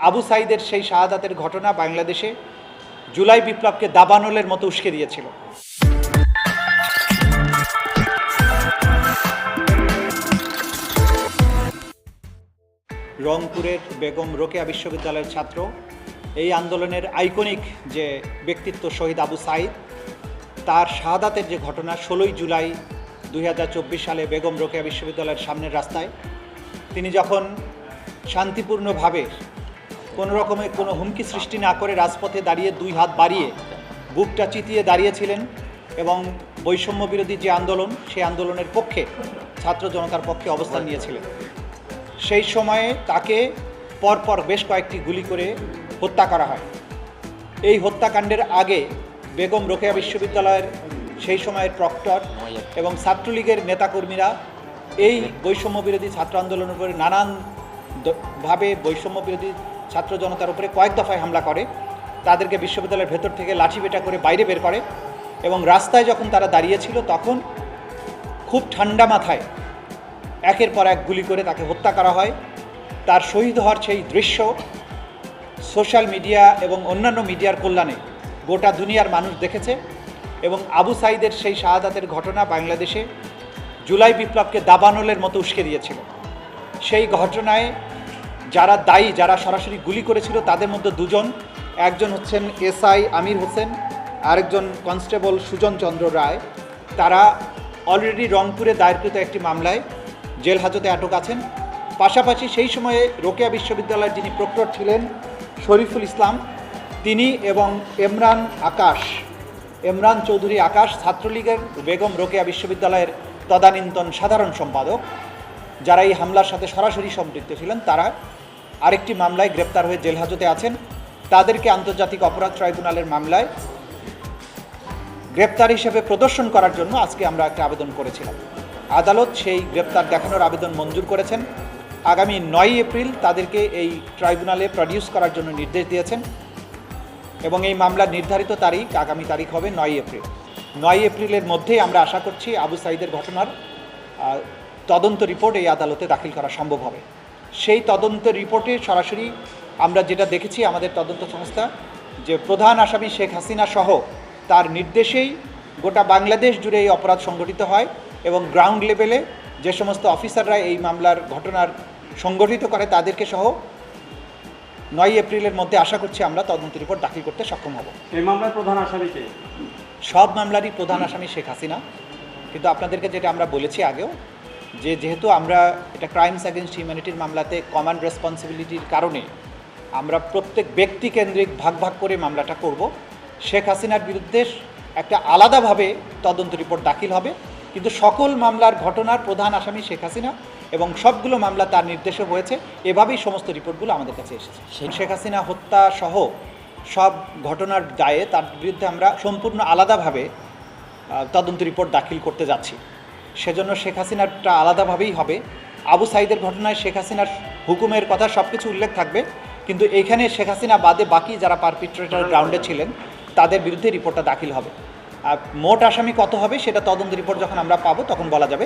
আবু সাইদের সেই শাহাদাতের ঘটনা বাংলাদেশে জুলাই বিপ্লবকে দাবানলের মতো উস্কে দিয়েছিল। রংপুরের বেগম রোকেয়া বিশ্ববিদ্যালয়ের ছাত্র, এই আন্দোলনের আইকনিক যে ব্যক্তিত্ব শহীদ আবু সাইদ, তার শাহাদাতের যে ঘটনা 16 জুলাই 2024 সালে বেগম রোকেয়া বিশ্ববিদ্যালয়ের সামনের রাস্তায় তিনি যখন শান্তিপূর্ণভাবে কোনো রকমের কোনো হুমকি সৃষ্টি না করে রাজপথে দাঁড়িয়ে দুই হাত বাড়িয়ে বুকটা চিতিয়ে দাঁড়িয়েছিলেন এবং বৈষম্য বিরোধী যে আন্দোলন, সেই আন্দোলনের পক্ষে, ছাত্র জনতার পক্ষে অবস্থান নিয়েছিলেন, সেই সময়ে তাকে পরপর বেশ কয়েকটি গুলি করে হত্যা করা হয়। এই হত্যাকাণ্ডের আগে বেগম রোকেয়া বিশ্ববিদ্যালয়ের সেই সময়ের প্রক্টর এবং ছাত্রলীগের নেতাকর্মীরা এই বৈষম্য বিরোধী ছাত্র আন্দোলনের উপরে নানানভাবে বৈষম্য বিরোধী ছাত্র জনতার উপরে কয়েক দফায় হামলা করে, তাদেরকে বিশ্ববিদ্যালয়ের ভেতর থেকে লাঠিপেটা করে বাইরে বের করে এবং রাস্তায় যখন তারা দাঁড়িয়েছিল তখন খুব ঠান্ডা মাথায় একের পর এক গুলি করে তাকে হত্যা করা হয়। তার শহীদ হওয়ার সেই দৃশ্য সোশ্যাল মিডিয়া এবং অন্যান্য মিডিয়ার কল্যাণে গোটা দুনিয়ার মানুষ দেখেছে এবং আবু সাইদের সেই শাহাদাতের ঘটনা বাংলাদেশে জুলাই বিপ্লবকে দাবানলের মতো উস্কে দিয়েছিল। সেই ঘটনায় যারা দায়ী, যারা সরাসরি গুলি করেছিল, তাদের মধ্যে দুজন, একজন হচ্ছেন এসআই আমির হোসেন, আরেকজন কনস্টেবল সুজন চন্দ্র রায়। তারা অলরেডি রংপুরে দায়েরকৃত একটি মামলায় জেল হাজতে আটক আছেন। পাশাপাশি সেই সময়ে রোকেয়া বিশ্ববিদ্যালয়ের যিনি প্রক্টর ছিলেন শরীফুল ইসলাম, তিনি এবং এমরান চৌধুরী আকাশ, ছাত্রলীগের বেগম রোকেয়া বিশ্ববিদ্যালয়ের তদানীন্তন সাধারণ সম্পাদক, যারা এই হামলার সাথে সরাসরি সম্পৃক্ত ছিলেন, তারা আরেকটি মামলায় গ্রেপ্তার হয়ে জেল হাজতে আছেন। তাদেরকে আন্তর্জাতিক অপরাধ ট্রাইব্যুনালের মামলায় গ্রেপ্তার হিসেবে প্রদর্শন করার জন্য আজকে আমরা একটা আবেদন করেছিলাম। আদালত সেই গ্রেপ্তার দেখানোর আবেদন মঞ্জুর করেছেন। আগামী 9 এপ্রিল তাদেরকে এই ট্রাইব্যুনালে প্রডিউস করার জন্য নির্দেশ দিয়েছেন এবং এই মামলার নির্ধারিত তারিখ, আগামী তারিখ হবে 9 এপ্রিল। 9 এপ্রিলের মধ্যেই আমরা আশা করছি আবু সাইদের ঘটনার তদন্ত রিপোর্ট এই আদালতে দাখিল করা সম্ভব হবে। সেই তদন্ত রিপোর্টে সরাসরি আমরা যেটা দেখেছি, আমাদের তদন্ত সংস্থা, যে প্রধান আসামি শেখ হাসিনা সহ তার নির্দেশেই গোটা বাংলাদেশ জুড়ে এই অপরাধ সংগঠিত হয় এবং গ্রাউন্ড লেভেলে যে সমস্ত অফিসাররা এই মামলার ঘটনার সংগঠিত করে তাদেরকে সহ 9 এপ্রিলের মধ্যে আশা করছি আমরা তদন্ত রিপোর্ট দাখিল করতে সক্ষম হব। এই মামলার প্রধান আসামি কে? সব মামলারই প্রধান আসামি শেখ হাসিনা, কিন্তু আপনাদেরকে যেটা আমরা বলেছি আগেও, যে যেহেতু আমরা এটা ক্রাইমস অ্যাগেনস্ট হিউম্যানিটির মামলাতে কমন রেসপন্সিবিলিটির কারণে আমরা প্রত্যেক ব্যক্তি কেন্দ্রিক ভাগ ভাগ করে মামলাটা করব। শেখ হাসিনার বিরুদ্ধে একটা আলাদাভাবে তদন্ত রিপোর্ট দাখিল হবে, কিন্তু সকল মামলার ঘটনার প্রধান আসামি শেখ হাসিনা এবং সবগুলো মামলা তার নির্দেশে হয়েছে, এভাবেই সমস্ত রিপোর্টগুলো আমাদের কাছে এসেছে। শেখ হাসিনা হত্যা সহ সব ঘটনার দায়ে তার বিরুদ্ধে আমরা সম্পূর্ণ আলাদাভাবে তদন্ত রিপোর্ট দাখিল করতে যাচ্ছি। সেজন্য শেখ হাসিনারটা আলাদাভাবেই হবে। আবু সাইদের ঘটনায় শেখ হাসিনার হুকুমের কথা সব কিছু উল্লেখ থাকবে, কিন্তু এইখানে শেখ হাসিনা বাদে বাকি যারা পারপিট্রেটর গ্রাউন্ডে ছিলেন তাদের বিরুদ্ধে রিপোর্টটা দাখিল হবে। আর মোট আসামি কত হবে সেটা তদন্ত রিপোর্ট যখন আমরা পাবো তখন বলা যাবে।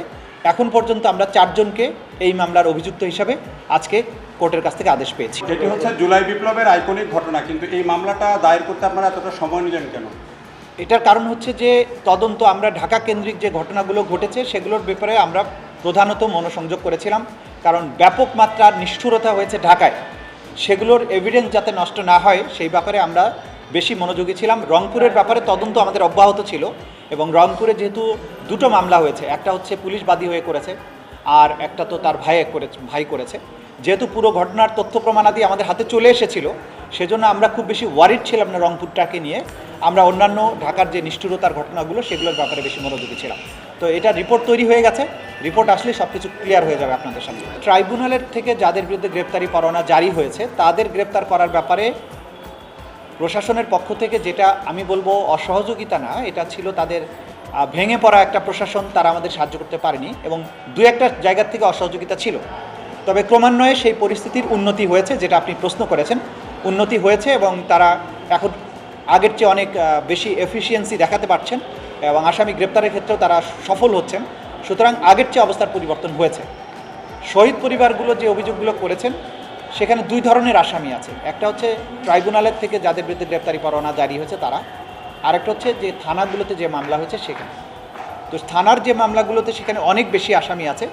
এখন পর্যন্ত আমরা 4 জনকে এই মামলার অভিযুক্ত হিসাবে আজকে কোর্টের কাছ থেকে আদেশ পেয়েছি। এটি হচ্ছে জুলাই বিপ্লবের আইকনিক ঘটনা, কিন্তু এই মামলাটা দায়ের করতে আপনারা এতটা সময় নিলেন কেন? এটার কারণ হচ্ছে যে তদন্ত আমরা ঢাকা কেন্দ্রিক যে ঘটনাগুলো ঘটেছে সেগুলোর ব্যাপারে আমরা প্রধানত মনোসংযোগ করেছিলাম, কারণ ব্যাপক মাত্রার নিষ্ঠুরতা হয়েছে ঢাকায়, সেগুলোর এভিডেন্স যাতে নষ্ট না হয় সেই ব্যাপারে আমরা বেশি মনোযোগী ছিলাম। রংপুরের ব্যাপারে তদন্ত আমাদের অব্যাহত ছিল এবং রংপুরে যেহেতু 2টো মামলা হয়েছে, একটা হচ্ছে পুলিশ বাদী হয়ে করেছে আর একটা তো তার ভাই করেছে, যেহেতু পুরো ঘটনার তথ্য প্রমাণাদি আমাদের হাতে চলে এসেছিল, সেজন্য আমরা খুব বেশি ওয়ারিড ছিলাম না রংপুরটাকে নিয়ে। আমরা অন্যান্য ঢাকার যে নিষ্ঠুরতার ঘটনাগুলো সেগুলোর ব্যাপারে বেশি মনোযোগী ছিলাম। তো এটা রিপোর্ট তৈরি হয়ে গেছে, রিপোর্ট আসলে সব কিছু ক্লিয়ার হয়ে যাবে আপনাদের সামনে। ট্রাইব্যুনালের থেকে যাদের বিরুদ্ধে গ্রেপ্তারি পরোয়ানা জারি হয়েছে তাদের গ্রেপ্তার করার ব্যাপারে প্রশাসনের পক্ষ থেকে যেটা আমি বলবো অসহযোগিতা না, এটা ছিল তাদের ভেঙে পড়া একটা প্রশাসন, তারা আমাদের সাহায্য করতে পারেনি এবং 2-একটা জায়গার থেকে অসহযোগিতা ছিল। তবে ক্রমান্বয়ে সেই পরিস্থিতির উন্নতি হয়েছে, যেটা আপনি প্রশ্ন করেছেন, উন্নতি হয়েছে এবং তারা এখন আগের চেয়ে অনেক বেশি এফিসিয়েন্সি দেখাতে পারছেন এবং আসামি গ্রেপ্তারের ক্ষেত্রেও তারা সফল হচ্ছেন। সুতরাং আগের চেয়ে অবস্থার পরিবর্তন হয়েছে। শহীদ পরিবারগুলো যে অভিযোগগুলো করেছেন সেখানে দুই ধরনের আসামি আছে। একটা হচ্ছে ট্রাইব্যুনালের থেকে যাদের বিরুদ্ধে গ্রেপ্তারি পরোয়ানা জারি হয়েছে তারা, আরেকটা হচ্ছে যে থানাগুলোতে যে মামলা হয়েছে সেখানে। তো থানার যে মামলাগুলোতে সেখানে অনেক বেশি আসামি আছে।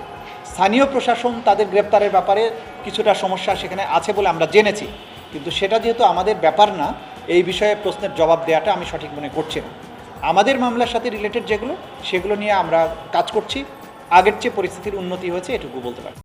স্থানীয় প্রশাসন তাদের গ্রেপ্তারের ব্যাপারে কিছুটা সমস্যা সেখানে আছে বলে আমরা জেনেছি, কিন্তু সেটা যেহেতু আমাদের ব্যাপার না, এই বিষয়ে প্রশ্নের জবাব দেওয়াটা আমি সঠিক মনে করছি না। আমাদের মামলার সাথে রিলেটেড যেগুলো সেগুলো নিয়ে আমরা কাজ করছি। আগের চেয়ে পরিস্থিতির উন্নতি হয়েছে এটুকু বলতে পারি।